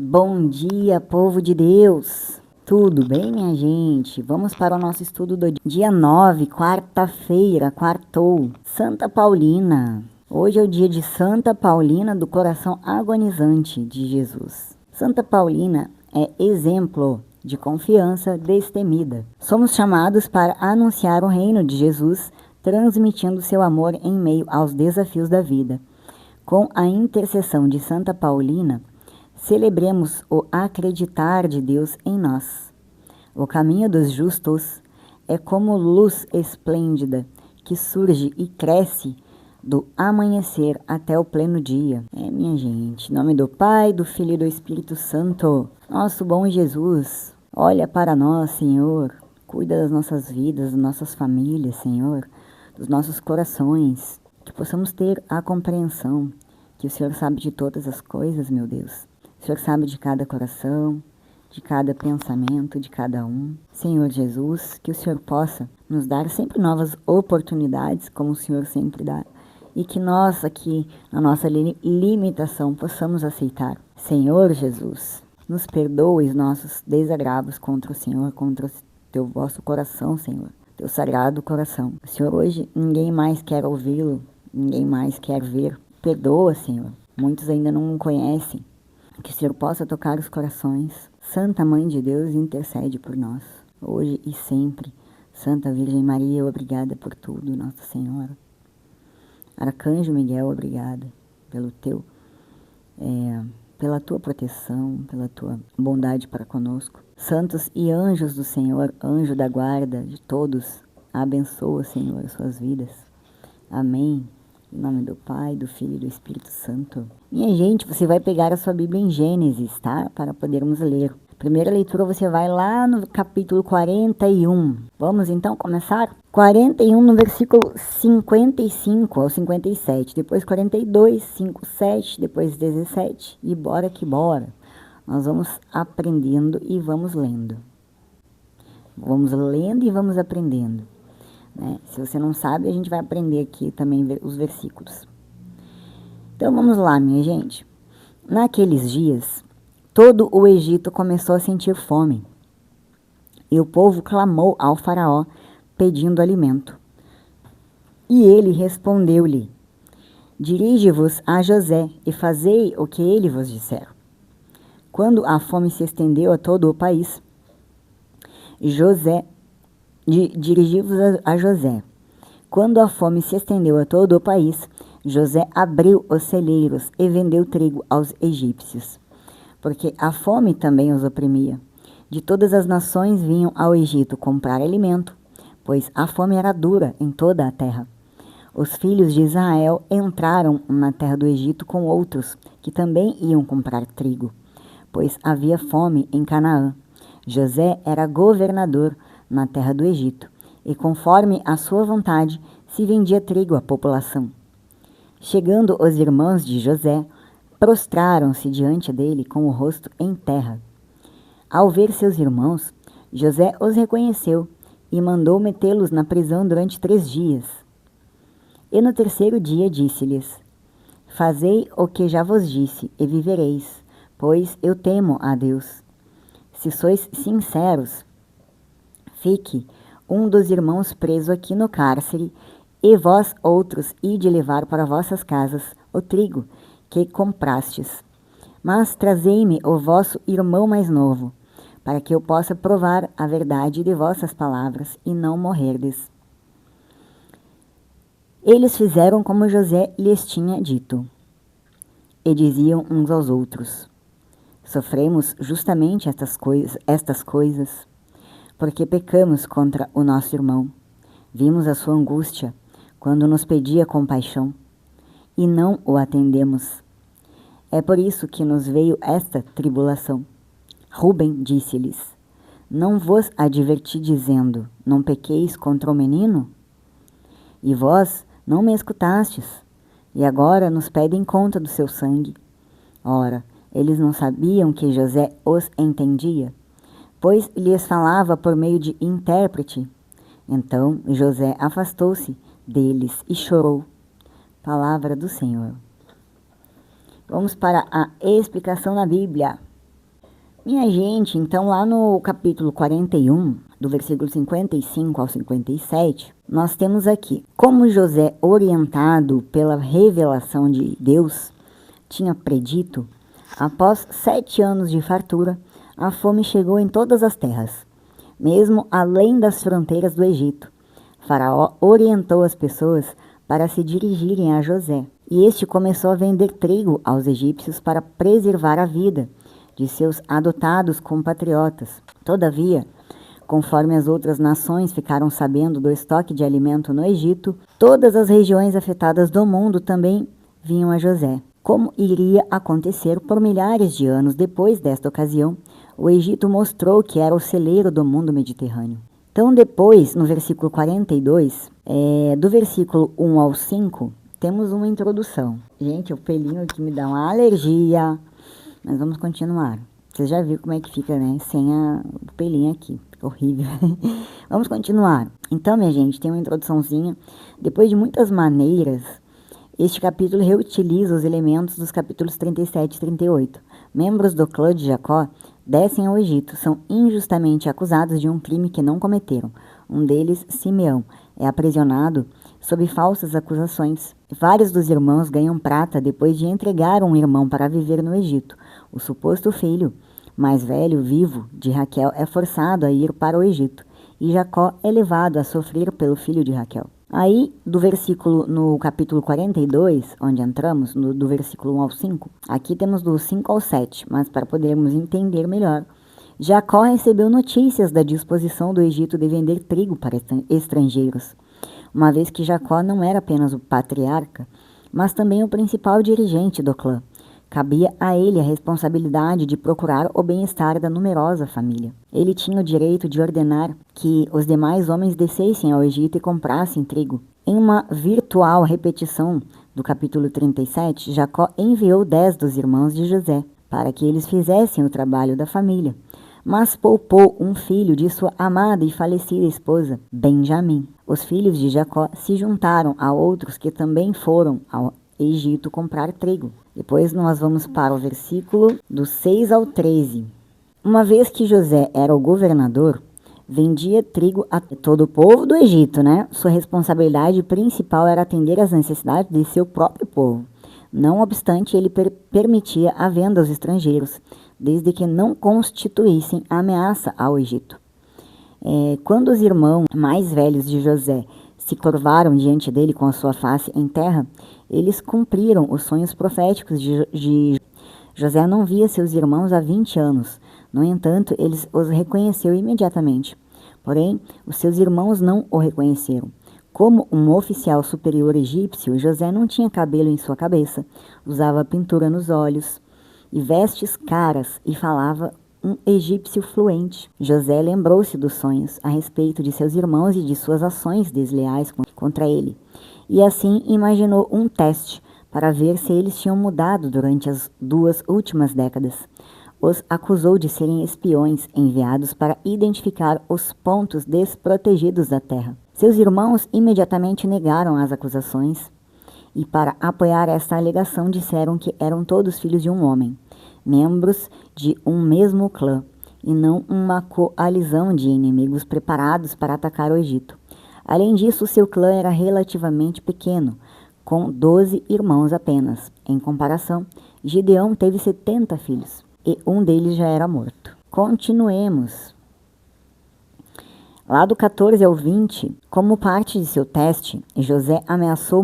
Bom dia, povo de Deus! Tudo bem, minha gente? Vamos para o nosso estudo do dia 9, quarta-feira, quartou. Santa Paulina. Hoje é o dia de Santa Paulina do coração agonizante de Jesus. Santa Paulina é exemplo de confiança destemida. Somos chamados para anunciar o reino de Jesus, transmitindo seu amor em meio aos desafios da vida. Com a intercessão de Santa Paulina, celebremos o acreditar de Deus em nós. O caminho dos justos é como luz esplêndida que surge e cresce do amanhecer até o pleno dia. Minha gente, em nome do Pai, do Filho e do Espírito Santo. Nosso bom Jesus, olha para nós, Senhor. Cuida das nossas vidas, das nossas famílias, Senhor, dos nossos corações. Que possamos ter a compreensão que o Senhor sabe de todas as coisas, meu Deus. O Senhor sabe de cada coração, de cada pensamento, de cada um. Senhor Jesus, que o Senhor possa nos dar sempre novas oportunidades, como o Senhor sempre dá, e que nós aqui, na nossa limitação, possamos aceitar. Senhor Jesus, nos perdoe os nossos desagravos contra o Senhor, contra o teu vosso coração, Senhor, teu sagrado coração. O Senhor, hoje, ninguém mais quer ouvi-lo, ninguém mais quer ver. Perdoa, Senhor. Muitos ainda não conhecem. Que o Senhor possa tocar os corações. Santa Mãe de Deus, intercede por nós, hoje e sempre. Santa Virgem Maria, obrigada por tudo, Nossa Senhora. Arcanjo Miguel, obrigada pela tua proteção, pela tua bondade para conosco. Santos e anjos do Senhor, anjo da guarda de todos, abençoa, Senhor, as suas vidas. Amém. Em nome do Pai, do Filho e do Espírito Santo. Minha gente, você vai pegar a sua Bíblia em Gênesis, tá? Para podermos ler. Primeira leitura, você vai lá no capítulo 41. Vamos então começar? 41 no versículo 55 ao 57. Depois 42, 5, 7. Depois 17. E bora que bora. Nós vamos aprendendo e vamos lendo. Vamos lendo e vamos aprendendo. Se você não sabe, a gente vai aprender aqui também os versículos. Então vamos lá, minha gente. Naqueles dias, todo o Egito começou a sentir fome. E o povo clamou ao faraó, pedindo alimento. E ele respondeu-lhe: dirige-vos a José e fazei o que ele vos disser. Quando a fome se estendeu a todo o país, dirigi-vos a José. Quando a fome se estendeu a todo o país, José abriu os celeiros e vendeu trigo aos egípcios, porque a fome também os oprimia. De todas as nações vinham ao Egito comprar alimento, pois a fome era dura em toda a terra. Os filhos de Israel entraram na terra do Egito com outros, que também iam comprar trigo, pois havia fome em Canaã. José era governador na terra do Egito, e conforme a sua vontade, se vendia trigo à população. Chegando os irmãos de José, prostraram-se diante dele com o rosto em terra. Ao ver seus irmãos, José os reconheceu e mandou metê-los na prisão durante 3 dias. E no 3º dia disse-lhes: fazei o que já vos disse, e vivereis, pois eu temo a Deus. Se sois sinceros, fique um dos irmãos preso aqui no cárcere, e vós outros ide levar para vossas casas o trigo que comprastes. Mas trazei-me o vosso irmão mais novo, para que eu possa provar a verdade de vossas palavras e não morrerdes. Eles fizeram como José lhes tinha dito, e diziam uns aos outros: sofremos justamente estas coisas, porque pecamos contra o nosso irmão. Vimos a sua angústia quando nos pedia compaixão, e não o atendemos. É por isso que nos veio esta tribulação. Rubem disse-lhes: não vos adverti dizendo, não pequeis contra o menino? E vós não me escutastes, e agora nos pedem conta do seu sangue. Ora, eles não sabiam que José os entendia, pois lhes falava por meio de intérprete. Então José afastou-se deles e chorou. Palavra do Senhor. Vamos para a explicação na Bíblia. Minha gente, então lá no capítulo 41, do versículo 55 ao 57, nós temos aqui como José, orientado pela revelação de Deus, tinha predito, após 7 anos de fartura, a fome chegou em todas as terras, mesmo além das fronteiras do Egito. Faraó orientou as pessoas para se dirigirem a José, e este começou a vender trigo aos egípcios para preservar a vida de seus adotados compatriotas. Todavia, conforme as outras nações ficaram sabendo do estoque de alimento no Egito, todas as regiões afetadas do mundo também vinham a José. Como iria acontecer por milhares de anos depois desta ocasião, o Egito mostrou que era o celeiro do mundo mediterrâneo. Então depois, no versículo 42, do versículo 1 ao 5, temos uma introdução. Gente, o pelinho aqui me dá uma alergia. Mas vamos continuar. Vocês já viram como é que fica, né? Sem o pelinho aqui. Fica horrível. Vamos continuar. Então, minha gente, tem uma introduçãozinha. Depois de muitas maneiras, este capítulo reutiliza os elementos dos capítulos 37 e 38. Membros do clã de Jacó descem ao Egito. São injustamente acusados de um crime que não cometeram. Um deles, Simeão, é aprisionado sob falsas acusações. Vários dos irmãos ganham prata depois de entregar um irmão para viver no Egito. O suposto filho mais velho, vivo, de Raquel é forçado a ir para o Egito, e Jacó é levado a sofrer pelo filho de Raquel. Aí, no capítulo 42, onde entramos, do versículo 1 ao 5, aqui temos do 5 ao 7, mas para podermos entender melhor, Jacó recebeu notícias da disposição do Egito de vender trigo para estrangeiros, uma vez que Jacó não era apenas o patriarca, mas também o principal dirigente do clã. Cabia a ele a responsabilidade de procurar o bem-estar da numerosa família. Ele tinha o direito de ordenar que os demais homens descessem ao Egito e comprassem trigo. Em uma virtual repetição do capítulo 37, Jacó enviou 10 dos irmãos de José para que eles fizessem o trabalho da família, mas poupou um filho de sua amada e falecida esposa, Benjamim. Os filhos de Jacó se juntaram a outros que também foram ao Egito comprar trigo. Depois nós vamos para o versículo do 6 ao 13. Uma vez que José era o governador, vendia trigo a todo o povo do Egito, né? Sua responsabilidade principal era atender às necessidades de seu próprio povo. Não obstante, ele permitia a venda aos estrangeiros, desde que não constituíssem ameaça ao Egito. Quando os irmãos mais velhos de José se curvaram diante dele com a sua face em terra, eles cumpriram os sonhos proféticos de José. Não via seus irmãos há 20 anos. No entanto, ele os reconheceu imediatamente. Porém, os seus irmãos não o reconheceram. Como um oficial superior egípcio, José não tinha cabelo em sua cabeça, usava pintura nos olhos e vestes caras e falava um egípcio fluente. José lembrou-se dos sonhos a respeito de seus irmãos e de suas ações desleais contra ele, e assim imaginou um teste para ver se eles tinham mudado durante as 2 últimas décadas. Os acusou de serem espiões enviados para identificar os pontos desprotegidos da terra. Seus irmãos imediatamente negaram as acusações e, para apoiar esta alegação, disseram que eram todos filhos de um homem, membros de um mesmo clã, e não uma coalizão de inimigos preparados para atacar o Egito. Além disso, seu clã era relativamente pequeno, com 12 irmãos apenas. Em comparação, Gideão teve 70 filhos, e um deles já era morto. Continuemos. Lá do 14 ao 20, como parte de seu teste, José ameaçou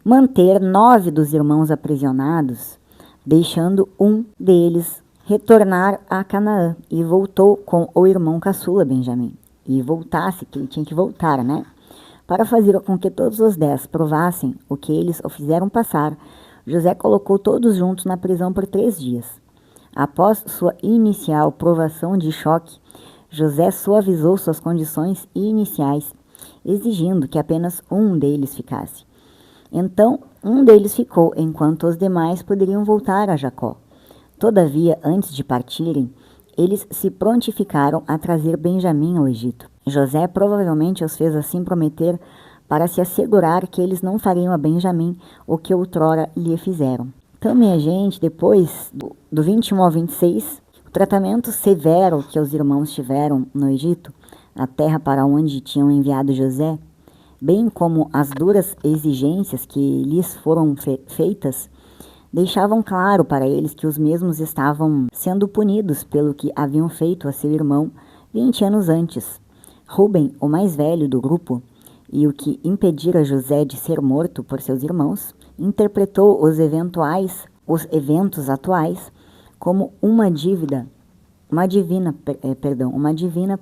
manter 9 dos irmãos aprisionados, deixando um deles retornar a Canaã, e voltou com o irmão caçula Benjamim. E voltasse, que ele tinha que voltar, né? Para fazer com que todos os 10 provassem o que eles o fizeram passar, José colocou todos juntos na prisão por 3 dias. Após sua inicial provação de choque, José suavizou suas condições iniciais, exigindo que apenas um deles ficasse. Então, um deles ficou, enquanto os demais poderiam voltar a Jacó. Todavia, antes de partirem, eles se prontificaram a trazer Benjamim ao Egito. José provavelmente os fez assim prometer para se assegurar que eles não fariam a Benjamim o que outrora lhe fizeram. Então, minha gente, depois do 21 ao 26, O tratamento severo que os irmãos tiveram no Egito, a terra para onde tinham enviado José, bem como as duras exigências que lhes foram feitas, deixavam claro para eles que os mesmos estavam sendo punidos pelo que haviam feito a seu irmão 20 anos antes. Rúben, o mais velho do grupo, e o que impedira José de ser morto por seus irmãos, interpretou os eventos atuais como uma divina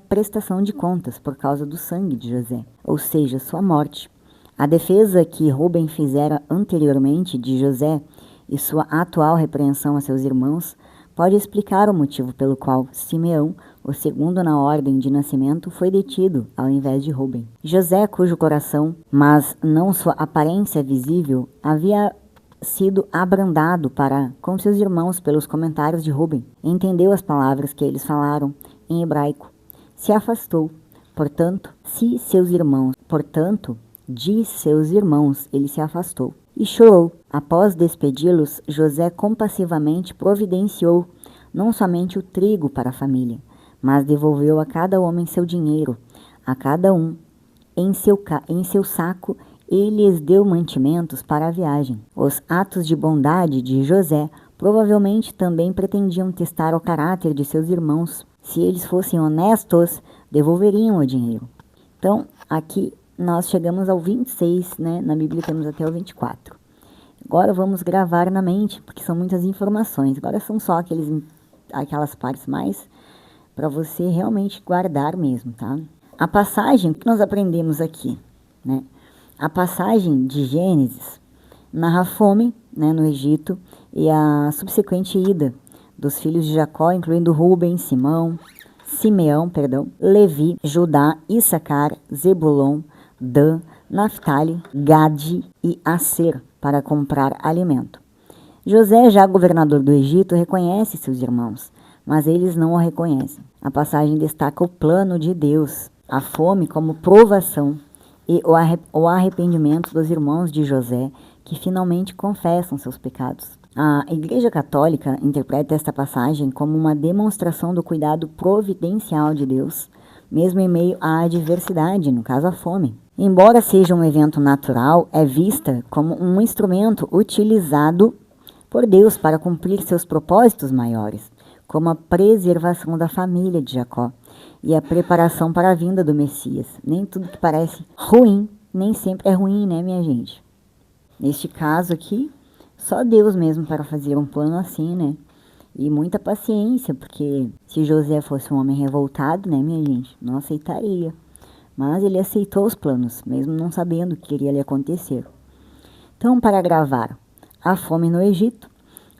prestação de contas por causa do sangue de José, ou seja, sua morte. A defesa que Rúben fizera anteriormente de José e sua atual repreensão a seus irmãos pode explicar o motivo pelo qual Simeão, o segundo na ordem de nascimento, foi detido ao invés de Rúben. José, cujo coração, mas não sua aparência visível, havia sido abrandado para com seus irmãos pelos comentários de Rúben, entendeu as palavras que eles falaram em hebraico, se afastou, de seus irmãos ele se afastou e chorou. Após despedi-los, José compassivamente providenciou não somente o trigo para a família, mas devolveu a cada homem seu dinheiro, a cada um em seu saco, e lhes deu mantimentos para a viagem. Os atos de bondade de José provavelmente também pretendiam testar o caráter de seus irmãos. Se eles fossem honestos, devolveriam o dinheiro. Então, aqui nós chegamos ao 26, né? Na Bíblia temos até o 24. Agora vamos gravar na mente, porque são muitas informações. Agora são só aquelas partes mais para você realmente guardar mesmo, tá? A passagem que nós aprendemos aqui, né? A passagem de Gênesis narra a fome, né, no Egito e a subsequente ida dos filhos de Jacó, incluindo Rúben, Simeão, Levi, Judá, Issacar, Zebulon, Dan, Naftali, Gade e Aser, para comprar alimento. José, já governador do Egito, reconhece seus irmãos, mas eles não o reconhecem. A passagem destaca o plano de Deus, a fome como provação e o arrependimento dos irmãos de José, que finalmente confessam seus pecados. A Igreja Católica interpreta esta passagem como uma demonstração do cuidado providencial de Deus, mesmo em meio à adversidade, no caso a fome. Embora seja um evento natural, é vista como um instrumento utilizado por Deus para cumprir seus propósitos maiores, como a preservação da família de Jacó e a preparação para a vinda do Messias. Nem tudo que parece ruim, nem sempre é ruim, né, minha gente? Neste caso aqui, só Deus mesmo para fazer um plano assim, né? E muita paciência, porque se José fosse um homem revoltado, né, minha gente, não aceitaria. Mas ele aceitou os planos, mesmo não sabendo o que iria lhe acontecer. Então, para gravar a fome no Egito,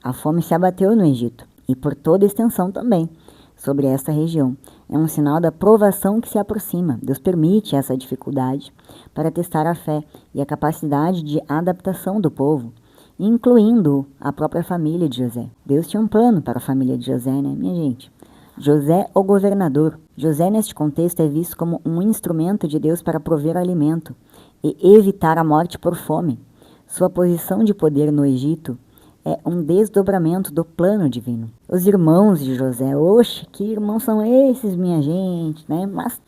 a fome se abateu no Egito, e por toda a extensão também, sobre esta região. É um sinal da provação que se aproxima. Deus permite essa dificuldade para testar a fé e a capacidade de adaptação do povo, incluindo a própria família de José. Deus tinha um plano para a família de José, né, minha gente? José, o governador. José, neste contexto, é visto como um instrumento de Deus para prover alimento e evitar a morte por fome. Sua posição de poder no Egito é um desdobramento do plano divino. Os irmãos de José, oxe, que irmãos são esses, minha gente, né? Mas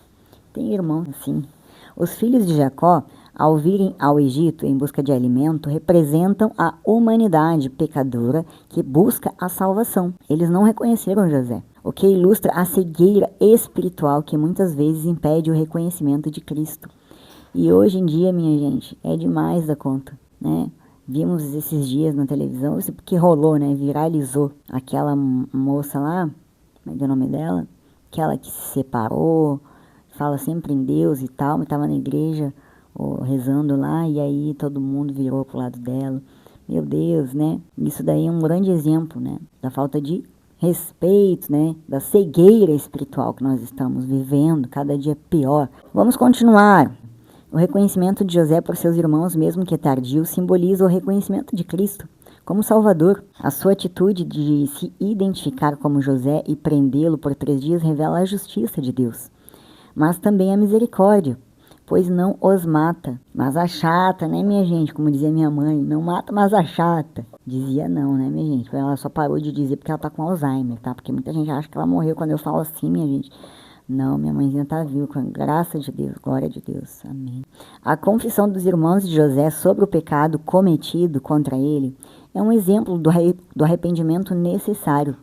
tem irmãos assim. Os filhos de Jacó, ao virem ao Egito em busca de alimento, representam a humanidade pecadora que busca a salvação. Eles não reconheceram José, o que ilustra a cegueira espiritual que muitas vezes impede o reconhecimento de Cristo. E hoje em dia, minha gente, é demais da conta, né? Vimos esses dias na televisão, isso porque rolou, né? Viralizou aquela moça lá, como é que é o nome dela? Aquela que se separou, fala sempre em Deus e tal, mas estava na igreja rezando lá, e aí todo mundo virou pro lado dela. Meu Deus, né? Isso daí é um grande exemplo, né? Da falta de respeito, né? Da cegueira espiritual que nós estamos vivendo, cada dia pior. Vamos continuar. O reconhecimento de José por seus irmãos, mesmo que tardio, simboliza o reconhecimento de Cristo como Salvador. A sua atitude de se identificar como José e prendê-lo por 3 dias revela a justiça de Deus, mas também a misericórdia, pois não os mata, mas achata, né, minha gente? Como dizia minha mãe, não mata, mas achata. Dizia não, né, minha gente? Ela só parou de dizer porque ela tá com Alzheimer, tá? Porque muita gente acha que ela morreu quando eu falo assim, minha gente. Não, minha mãezinha tá viva, com a graça de Deus, glória de Deus, amém. A confissão dos irmãos de José sobre o pecado cometido contra ele é um exemplo do arrependimento necessário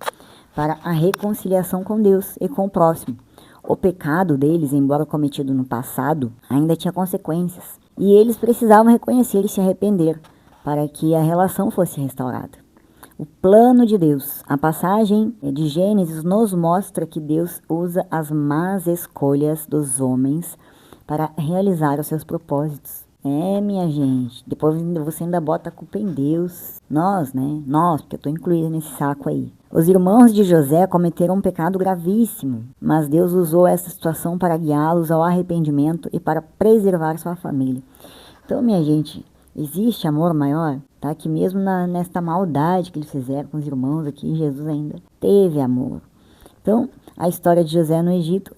para a reconciliação com Deus e com o próximo. O pecado deles, embora cometido no passado, ainda tinha consequências, e eles precisavam reconhecer e se arrepender para que a relação fosse restaurada. O plano de Deus. A passagem de Gênesis nos mostra que Deus usa as más escolhas dos homens para realizar os seus propósitos. Minha gente, depois você ainda bota a culpa em Deus. Nós, né? Nós, porque eu estou incluída nesse saco aí. Os irmãos de José cometeram um pecado gravíssimo, mas Deus usou essa situação para guiá-los ao arrependimento e para preservar sua família. Então, minha gente, existe amor maior? Tá? Que mesmo nesta maldade que eles fizeram com os irmãos aqui, Jesus ainda teve amor. Então, a história de José no Egito,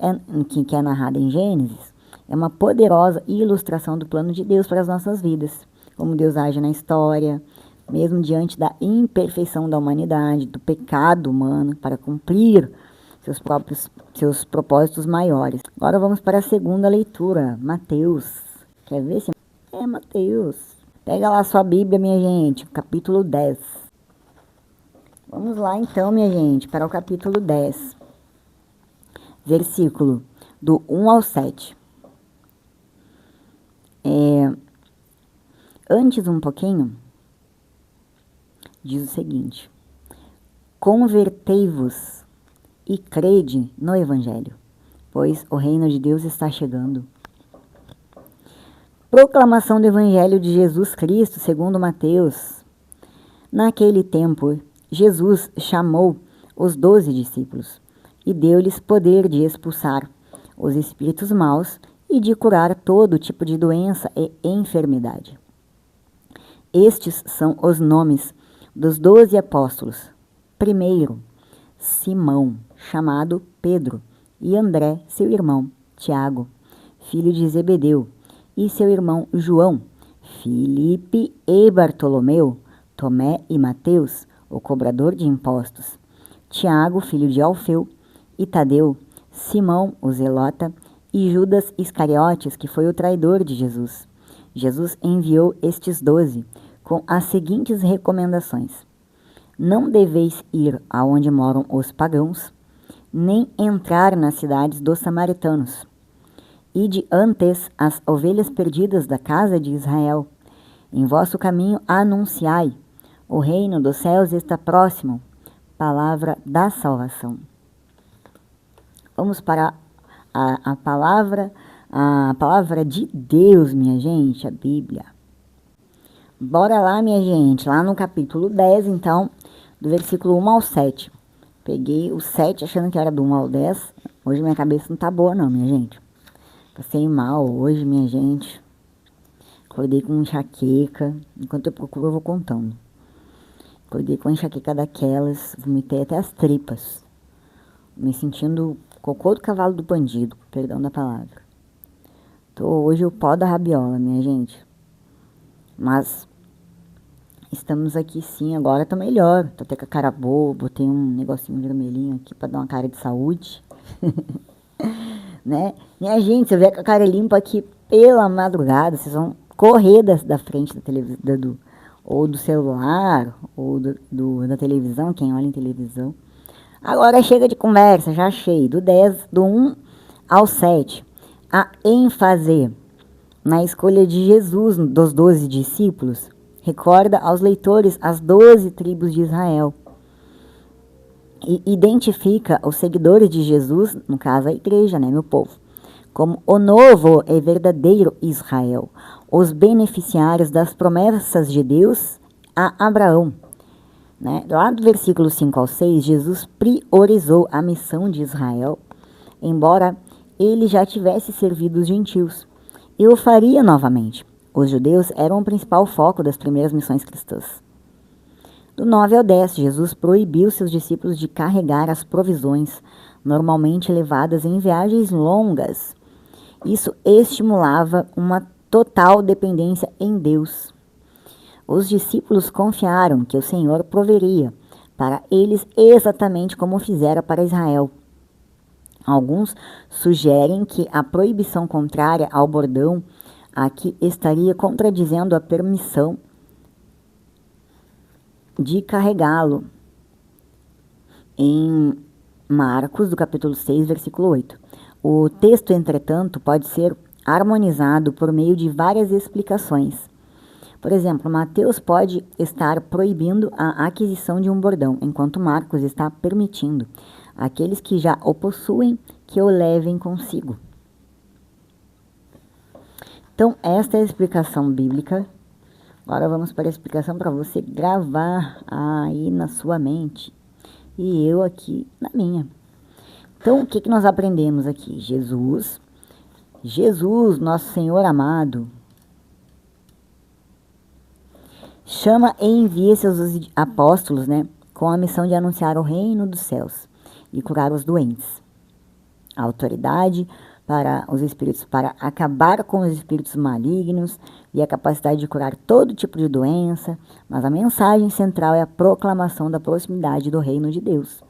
que é narrada em Gênesis, é uma poderosa ilustração do plano de Deus para as nossas vidas. Como Deus age na história, mesmo diante da imperfeição da humanidade, do pecado humano, para cumprir seus propósitos maiores. Agora vamos para a segunda leitura, Mateus. Quer ver se é Mateus? Pega lá sua Bíblia, minha gente, capítulo 10. Vamos lá então, minha gente, para o capítulo 10. Versículo do 1 ao 7. Antes um pouquinho, diz o seguinte: convertei-vos e crede no Evangelho, pois o reino de Deus está chegando. Proclamação do Evangelho de Jesus Cristo, segundo Mateus. Naquele tempo, Jesus chamou os 12 discípulos e deu-lhes poder de expulsar os espíritos maus e de curar todo tipo de doença e enfermidade. Estes são os nomes dos 12 apóstolos. Primeiro, Simão, chamado Pedro, e André, seu irmão, Tiago, filho de Zebedeu, e seu irmão João, Filipe e Bartolomeu, Tomé e Mateus, o cobrador de impostos, Tiago, filho de Alfeu, e Tadeu, Simão, o zelota, e Judas Iscariotes, que foi o traidor de Jesus. Jesus enviou estes 12 com as seguintes recomendações: não deveis ir aonde moram os pagãos, nem entrar nas cidades dos samaritanos. Ide antes as ovelhas perdidas da casa de Israel. Em vosso caminho anunciai: o reino dos céus está próximo. Palavra da salvação. Vamos para a palavra de Deus, minha gente, a Bíblia. Bora lá, minha gente, lá no capítulo 10, então, do versículo 1 ao 7. Peguei o 7 achando que era do 1 ao 10. Hoje minha cabeça não tá boa não, minha gente. Passei mal hoje, minha gente. Acordei com enxaqueca. Enquanto eu procuro, eu vou contando. Acordei com enxaqueca daquelas, vomitei até as tripas. Me sentindo cocô do cavalo do bandido, perdão da palavra. Tô hoje o pó da rabiola, minha gente. Mas estamos aqui sim, agora tô melhor. Tô até com a cara boa, botei um negocinho vermelhinho aqui pra dar uma cara de saúde. Né? Minha gente, se eu vier com a cara limpa aqui pela madrugada, vocês vão correr da frente da televisão, ou do celular, ou da televisão, quem olha em televisão. Agora chega de conversa, já achei. Do 1 ao 7. A ênfase na escolha de Jesus dos 12 discípulos recorda aos leitores as 12 tribos de Israel. E identifica os seguidores de Jesus, no caso a igreja, né, meu povo, como o novo e verdadeiro Israel, os beneficiários das promessas de Deus a Abraão. Né? Lá do versículo 5 ao 6, Jesus priorizou a missão de Israel, embora ele já tivesse servido os gentios, e o faria novamente. Os judeus eram o principal foco das primeiras missões cristãs. Do 9 ao 10, Jesus proibiu seus discípulos de carregar as provisões normalmente levadas em viagens longas. Isso estimulava uma total dependência em Deus. Os discípulos confiaram que o Senhor proveria para eles exatamente como fizera para Israel. Alguns sugerem que a proibição contrária ao bordão aqui estaria contradizendo a permissão de carregá-lo em Marcos, do capítulo 6, versículo 8. O texto, entretanto, pode ser harmonizado por meio de várias explicações. Por exemplo, Mateus pode estar proibindo a aquisição de um bordão, enquanto Marcos está permitindo aqueles que já o possuem que o levem consigo. Então, esta é a explicação bíblica. Agora vamos para a explicação para você gravar aí na sua mente e eu aqui na minha. Então, o que nós aprendemos aqui? Jesus, nosso Senhor amado, chama e envia seus apóstolos, com a missão de anunciar o reino dos céus e curar os doentes. A autoridade para os espíritos, para acabar com os espíritos malignos e a capacidade de curar todo tipo de doença, mas a mensagem central é a proclamação da proximidade do reino de Deus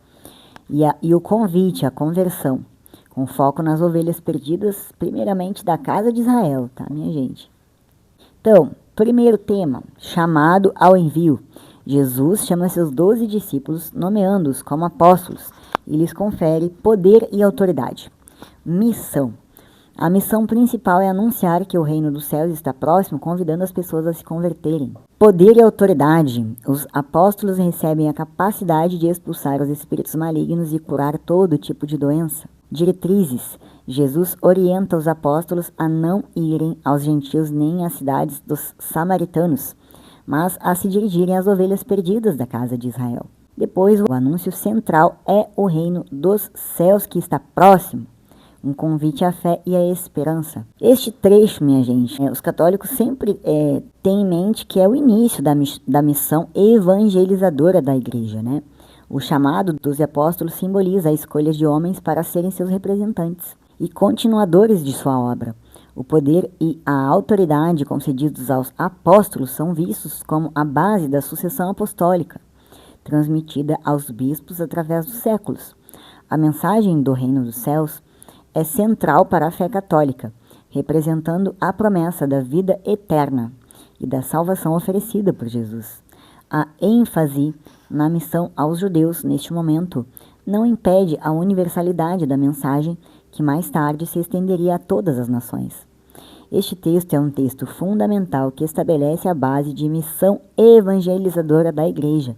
e o convite à conversão, com foco nas ovelhas perdidas, primeiramente da casa de Israel, tá, minha gente? Então, primeiro tema, chamado ao envio. Jesus chama seus 12 discípulos, nomeando-os como apóstolos, e lhes confere poder e autoridade. Missão. A missão principal é anunciar que o reino dos céus está próximo, convidando as pessoas a se converterem. Poder e autoridade. Os apóstolos recebem a capacidade de expulsar os espíritos malignos e curar todo tipo de doença. Diretrizes. Jesus orienta os apóstolos a não irem aos gentios nem às cidades dos samaritanos, mas a se dirigirem às ovelhas perdidas da casa de Israel. Depois, o anúncio central é o reino dos céus que está próximo. Um convite à fé e à esperança. Este trecho, minha gente, os católicos sempre têm em mente que é o início da missão evangelizadora da igreja, O chamado dos apóstolos simboliza a escolha de homens para serem seus representantes e continuadores de sua obra. O poder e a autoridade concedidos aos apóstolos são vistos como a base da sucessão apostólica, transmitida aos bispos através dos séculos. A mensagem do reino dos céus é central para a fé católica, representando a promessa da vida eterna e da salvação oferecida por Jesus. A ênfase na missão aos judeus neste momento não impede a universalidade da mensagem que mais tarde se estenderia a todas as nações. Este texto é um texto fundamental que estabelece a base de missão evangelizadora da Igreja,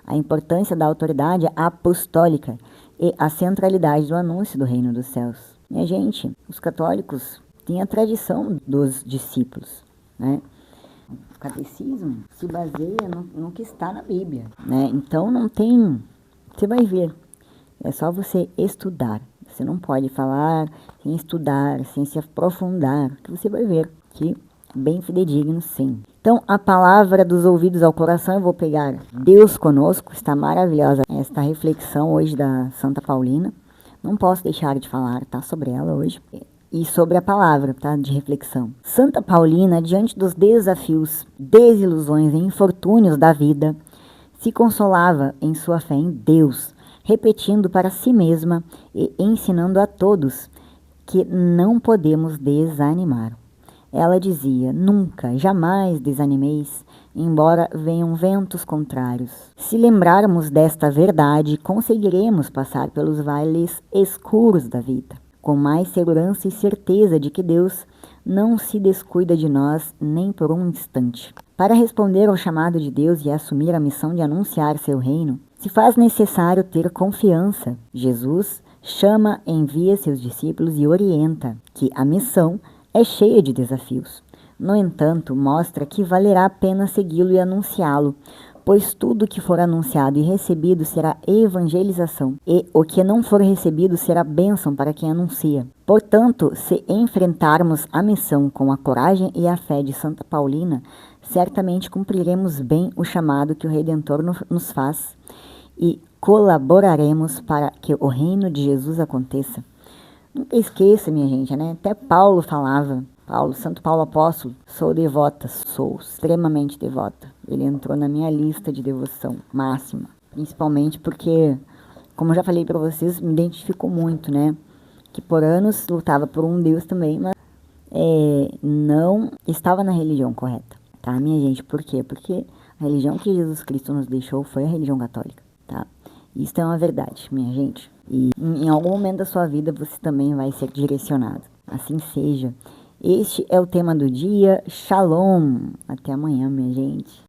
a importância da autoridade apostólica e a centralidade do anúncio do reino dos céus. Minha gente, os católicos têm a tradição dos discípulos, O catecismo se baseia no que está na Bíblia, Então não tem... Você vai ver, é só você estudar. Você não pode falar sem estudar, sem se aprofundar, que você vai ver que bem fidedigno, sim. Então, a palavra dos ouvidos ao coração, eu vou pegar Deus conosco, está maravilhosa esta reflexão hoje da Santa Paulina. Não posso deixar de falar, sobre ela hoje. E sobre a palavra, de reflexão. Santa Paulina, diante dos desafios, desilusões e infortúnios da vida, se consolava em sua fé em Deus, repetindo para si mesma e ensinando a todos que não podemos desanimar. Ela dizia: nunca, jamais desanimeis, embora venham ventos contrários. Se lembrarmos desta verdade, conseguiremos passar pelos vales escuros da vida, com mais segurança e certeza de que Deus não se descuida de nós nem por um instante. Para responder ao chamado de Deus e assumir a missão de anunciar seu reino, se faz necessário ter confiança. Jesus chama, envia seus discípulos e orienta que a missão é cheia de desafios. No entanto, mostra que valerá a pena segui-lo e anunciá-lo, pois tudo que for anunciado e recebido será evangelização, e o que não for recebido será bênção para quem anuncia. Portanto, se enfrentarmos a missão com a coragem e a fé de Santa Paulina, certamente cumpriremos bem o chamado que o Redentor nos faz e colaboraremos para que o reino de Jesus aconteça. Nunca esqueça, minha gente, Até Paulo Paulo, Santo Paulo Apóstolo, sou devota, sou extremamente devota. Ele entrou na minha lista de devoção máxima, principalmente porque, como eu já falei para vocês, me identifico muito, né? Que por anos lutava por um Deus também, mas não estava na religião correta, tá, minha gente? Por quê? Porque a religião que Jesus Cristo nos deixou foi a religião católica, tá? Isso é uma verdade, minha gente. E em algum momento da sua vida você também vai ser direcionado. Assim seja. Este é o tema do dia. Shalom. Até amanhã, minha gente.